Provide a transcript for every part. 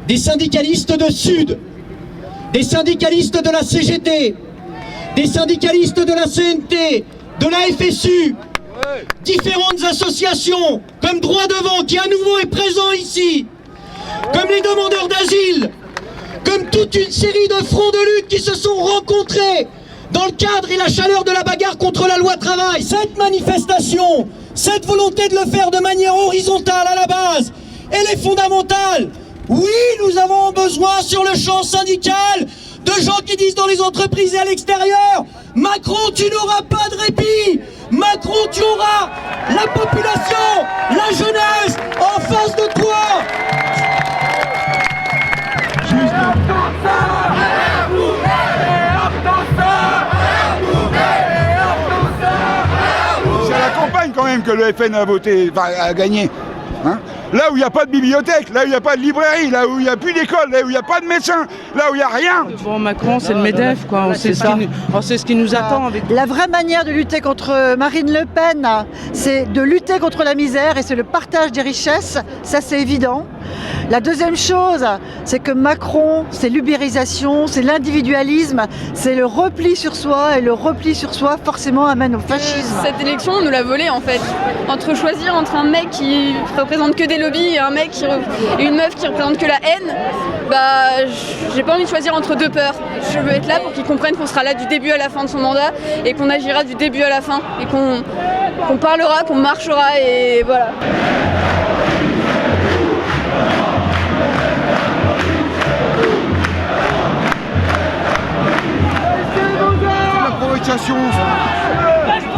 des syndicalistes de Sud, des syndicalistes de la CGT, des syndicalistes de la CNT, de la FSU, différentes associations comme Droit Devant qui à nouveau est présent ici, comme les demandeurs d'asile, comme toute une série de fronts de lutte qui se sont rencontrés dans le cadre et la chaleur de la bagarre contre la loi travail. Cette manifestation, cette volonté de le faire de manière horizontale à la base, elle est fondamentale. Oui, nous avons besoin sur le champ syndical de gens qui disent dans les entreprises et à l'extérieur: Macron, tu n'auras pas de répit. Macron, tu auras la population, la jeunesse en face de toi. C'est à la campagne quand même que le FN a voté, enfin, a gagné. Hein, là où il n'y a pas de bibliothèque, là où il n'y a pas de librairie, là où il n'y a plus d'école, là où il n'y a pas de médecin, là où il n'y a rien. Bon, Macron, c'est le MEDEF, quoi. On sait ce qui nous attend. Avec... La vraie manière de lutter contre Marine Le Pen, c'est de lutter contre la misère et c'est le partage des richesses, ça c'est évident. La deuxième chose, c'est que Macron, c'est l'ubérisation, c'est l'individualisme, c'est le repli sur soi, et le repli sur soi forcément amène au fascisme. Cette élection, on nous l'a volée en fait. Choisir entre un mec qui représente que des lobbies et un mec et une meuf qui représente que la haine, bah j'ai pas envie de choisir entre deux peurs. Je veux être là pour qu'ils comprennent qu'on sera là du début à la fin de son mandat et qu'on agira du début à la fin et qu'on parlera, qu'on marchera et voilà.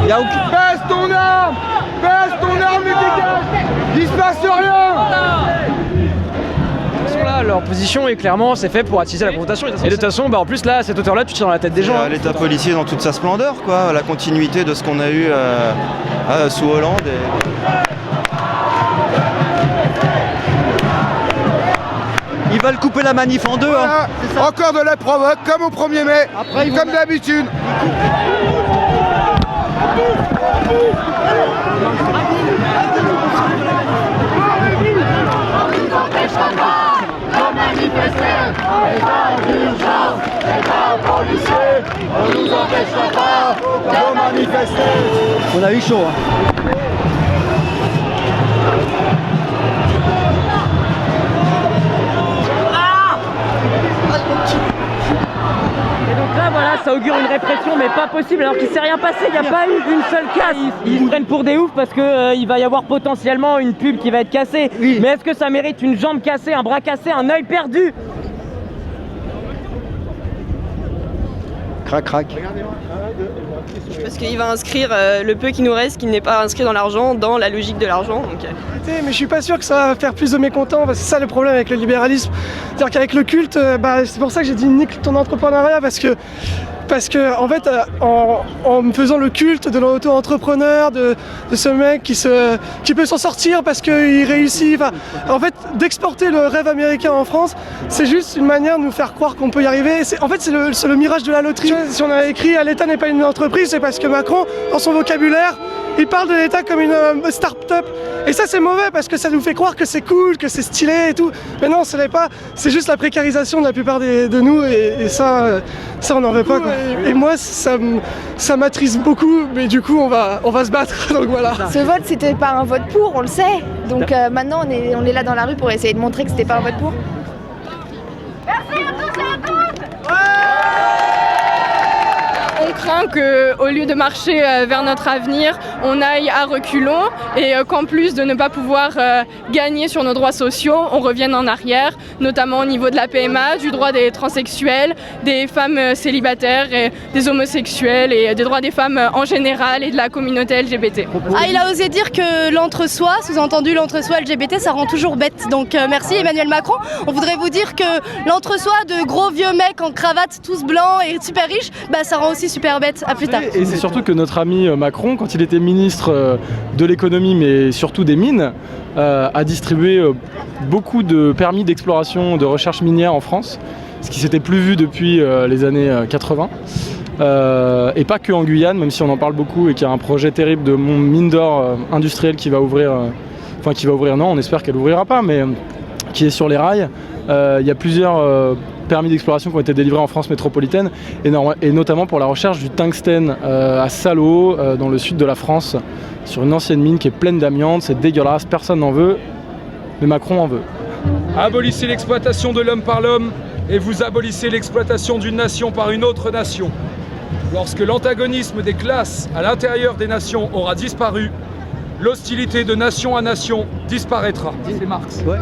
Il y a aucune... Baisse ton arme et dégage. Il se passe rien. Là, leur position est clairement, c'est fait pour attiser la confrontation. Et de toute façon, en plus là, à cette hauteur-là, tu tires dans la tête des gens. L'état policier dans toute sa splendeur, quoi, la continuité de ce qu'on a eu sous Hollande. Ils veulent couper la manif en deux. Voilà, hein. Encore de la provoque, comme au 1er mai, après, comme d'habitude. On a eu chaud. Hein. Et donc là, voilà, ça augure une répression, mais pas possible, alors qu'il s'est rien passé, il n'y a pas eu une seule casse. Ils se prennent pour des oufs parce que il va y avoir potentiellement une pub qui va être cassée. Oui. Mais est-ce que ça mérite une jambe cassée, un bras cassé, un œil perdu? Crac, crac. Parce qu'il va inscrire le peu qui nous reste, qui n'est pas inscrit dans l'argent, dans la logique de l'argent. Donc... Mais je suis pas sûr que ça va faire plus de mécontents, parce que c'est ça le problème avec le libéralisme. C'est-à-dire qu'avec le culte, c'est pour ça que j'ai dit nique ton entrepreneuriat, parce que en fait, en me faisant le culte de l'auto-entrepreneur, de ce mec qui peut s'en sortir parce qu'il réussit, en fait, d'exporter le rêve américain en France, c'est juste une manière de nous faire croire qu'on peut y arriver. En fait, c'est le mirage de la loterie. Si on a écrit « l'État n'est pas une entreprise », c'est parce que Macron, dans son vocabulaire, il parle de l'État comme une start-up. Et ça, c'est mauvais parce que ça nous fait croire que c'est cool, que c'est stylé et tout. Mais non, ce n'est pas. C'est juste la précarisation de la plupart de nous et ça on n'en veut pas. Quoi. Et moi, ça m'attriste beaucoup, mais du coup, on va se battre. Donc voilà. Ce vote, c'était pas un vote pour, on le sait. Donc maintenant, on est là dans la rue pour essayer de montrer que c'était pas un vote pour. Merci à tous et à toutes. On craint qu'au lieu de marcher vers notre avenir, on aille à reculons et qu'en plus de ne pas pouvoir gagner sur nos droits sociaux, on revienne en arrière, notamment au niveau de la PMA, du droit des transsexuels, des femmes célibataires, et des homosexuels et des droits des femmes en général et de la communauté LGBT. Ah, il a osé dire que l'entre-soi, sous-entendu l'entre-soi LGBT, ça rend toujours bête. Donc merci Emmanuel Macron. On voudrait vous dire que l'entre-soi de gros vieux mecs en cravate, tous blancs et super riches, ça rend aussi super bête. À plus tard. Et c'est surtout que notre ami Macron, quand il était ministre de l'économie, mais surtout des mines, a distribué beaucoup de permis d'exploration de recherche minière en France, ce qui s'était plus vu depuis les années 80. Et pas que en Guyane, même si on en parle beaucoup et qu'il y a un projet terrible de mine d'or industrielle qui va ouvrir, non, on espère qu'elle ouvrira pas, mais qui est sur les rails. Il y a plusieurs permis d'exploration qui ont été délivrés en France métropolitaine et notamment pour la recherche du tungstène à Salò, dans le sud de la France, sur une ancienne mine qui est pleine d'amiante. C'est dégueulasse, personne n'en veut, mais Macron en veut. Abolissez l'exploitation de l'homme par l'homme et vous abolissez l'exploitation d'une nation par une autre nation. Lorsque l'antagonisme des classes à l'intérieur des nations aura disparu, l'hostilité de nation à nation disparaîtra. C'est Marx. Ouais.